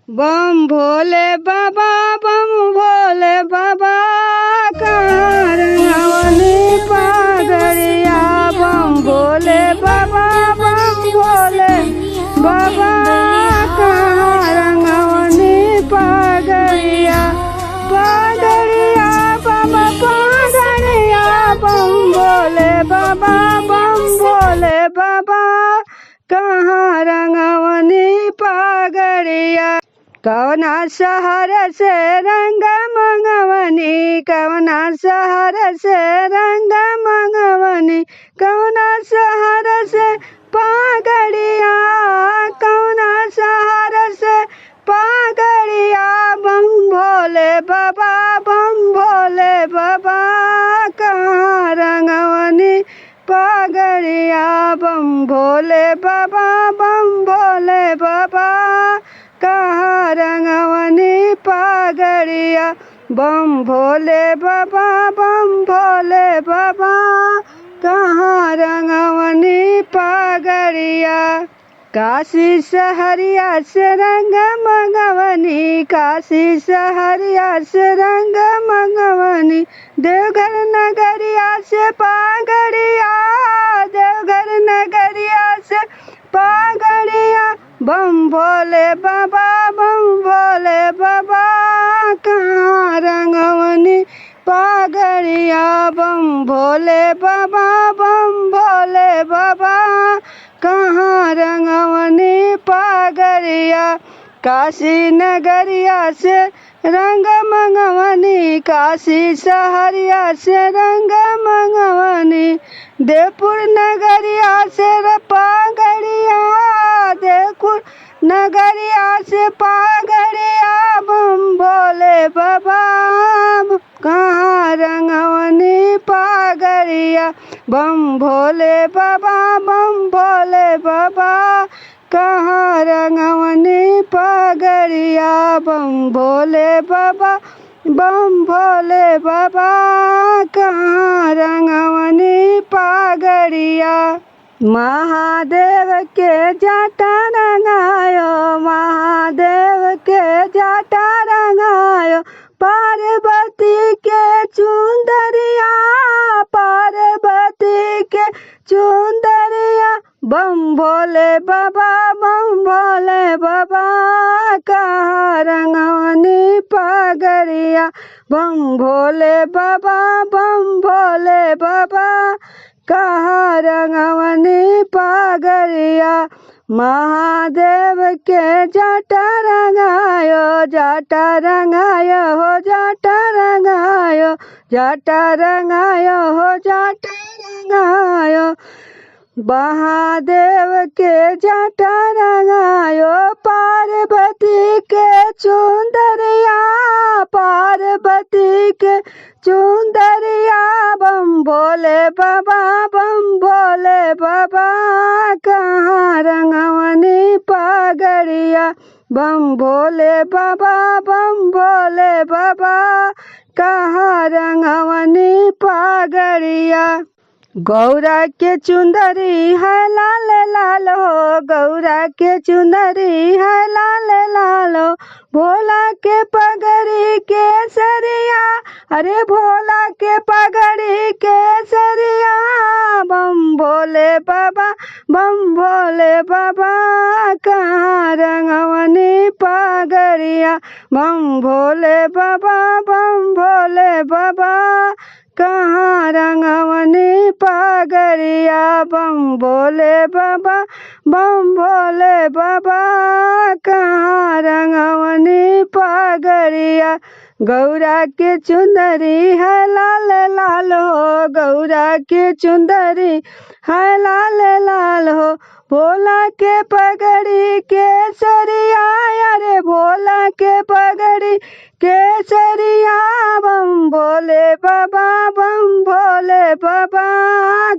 बम भोले बाबा बम भोले बाबा कहाँ रंगवनी पागरिया। बम भोले बाबा बम भोले बाबा कहाँ रंगवनी पागरिया। पागरिया बाबा पागरिया बम भोले बाबा बम भोले बाबा कहाँ रंगवनी पागरिया। कवना शहर से रंग मंगवनी कवना शहर से रंग मंगवनी कवना शहर से पागड़िया कवना शहर से पागड़िया। बम भोले बाबा बम भोले बाबा कहाँ रंगवनी पागड़िया। बम भोले बाबा बम भोले बाबा कहाँ रंगवनी पागड़िया। बम भोले बाबा बम भोले बाबा कहाँ रंगवनी पागड़िया। काशी सहरिया से रंग मंगवनी काशी सहरिया से रंग मंगवनी देवघर नगरिया से पागड़िया देवघर नगरिया से पागड़िया। बम भोले बाबा बम भोले बाबा कहाँ रंगवनी पागड़िया। बम भोले बाबा बम भोले बाबा कहाँ रंगवनी पागड़िया। काशी नगरिया से रंग मंगवनी काशी सहरिया से रंग मंगवनी देवपुर नगरिया से पागड़िया देवपुर नगरिया से पागड़िया। बम भोले बाबा कहाँ रंगवनी पागड़िया। बम भोले बाबा बम भोले बाबा कहाँ रंगवनी पागड़िया। बम भोले बाबा बम भोले बाबा कहाँ रंगवनी पागड़िया। महादेव के जाटा रंगायो महादेव के जाटा रंगायो पार्वती के चुंदरिया पार्वती के चुंदरिया। बम भोले बाबा बम भोले बाबा कहाँ रंगवनी पागड़िया। बम भोले बाबा बम भोले बाबा कहाँ रंगवनी पागड़िया। महादेव के जाटा रंगायो हो जाटा रंगायो हो जाटा रंगायो। महादेव के जाटा रंगायो पार्वती के चुंदरिया पार्वती के चुंदरिया। बम भोले बाबा बम भोले बाबा कहाँ रंगवनी पागड़िया। बम भोले बाबा बम भोले बाबा कहाँ रंगवनी पागड़िया। गौरा के चुंदरी है लाल लाल हो गौरा के चुंदरी है लाल लाल हो भोला के पगड़ी के सरिया अरे भोला के पगड़ी के सरिया। बम भोले बाबा बम भोले बाबा कहाँ रंगवनी पागड़िया। बम भोले बाबा बम भोले बाबा कहाँ रंगवनी पागड़िया। बम भोले बाबा बम भोले बाबा कहाँ रंगवनी पागड़िया। गौरा के चुंदरी है लाल लाल हो गौरा के चुंदरी है लाल लाल हो भोला के पगड़ी के सरिया अरे भोला के पगड़ी के सरिया। बम भोले बाबा बम भोले बाबा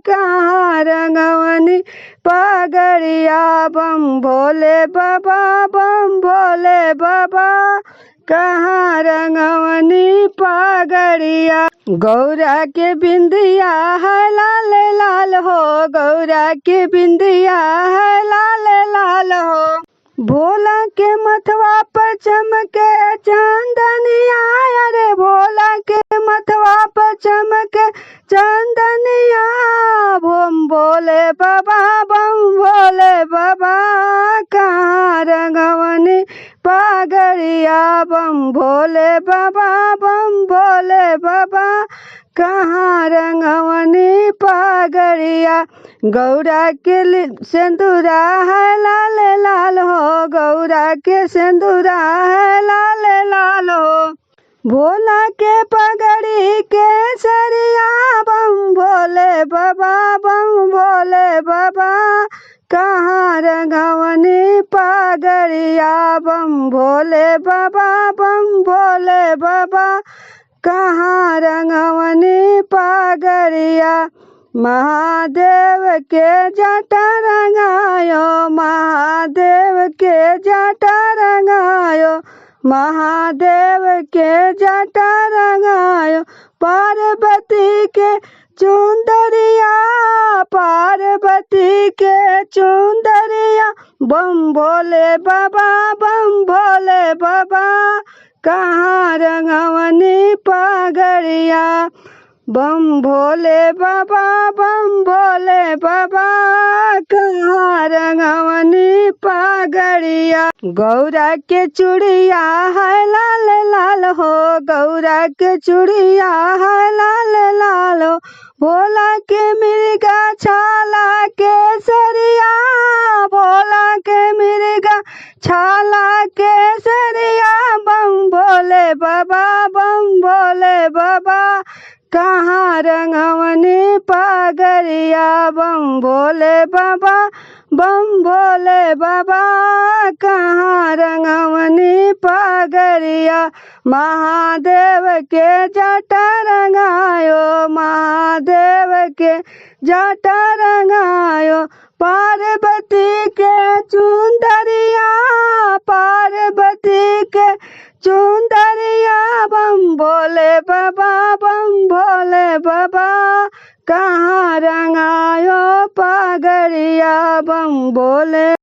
कहाँ रंगवनी पागड़िया। बम भोले बाबा बम भोले बाबा कहाँ रंगवनी पागड़िया। गौरा के बिंदिया है लाल लाल हो गौरा के बिंदिया है लाल लाल हो भोला के मथवा पर चमके चंदनिया, अरे भोला के मथवा पर चमके चंदनिया। बम भोले बाबा, बम भोले बाबा, कहाँ रंगवनी पगड़िया। बम भोले बाबा, बम भोले बाबा, कहाँ रंगवनी पगड़िया। गौरा के सिंदूरा है लाल लाल हो, गौरा के सिंदूरा है लाल लाल हो। भोला के पगड़ी के सरिया, बम भोले बाबा, बम भोले बाबा, कहाँ रंगवनी पगड़िया। बम भोले बाबा, बम भोले बाबा, कहाँ रंगवनी पगड़िया। महादेव के जटा रंगायो, महादेव के जटा रंगायो, महादेव के जटा रंगायो। पार्वती के चुंदरिया, पार्वती के चुंदरिया। बम भोले बाबा, बम भोले बाबा, कहाँ रंगवनी पगड़िया। बम भोले बाबा, बम भोले बाबा, कहाँ रंगवनी पगड़िया। गौरा के चूड़िया है लाल लाल हो, गौरा के चूड़िया है लाल लाल हो। भोला के मिर्गा छाला के सरिया, भोला के मिर्गा छाला के सरिया। बम भोले बाबा, बम भोले बाबा, कहाँ रंगवनी पगड़िया। बम भोले बाबा, बम भोले बाबा, कहाँ रंगवनी पगड़िया। महादेव के जटा रंगायो, महादेव के जटा रंगायो। पार्वती के चुंदरिया, पार्वती के चुंदरिया। बम भोले बाबा, बम भोले बाबा, कहाँ रंगायो पगड़िया। बम भोले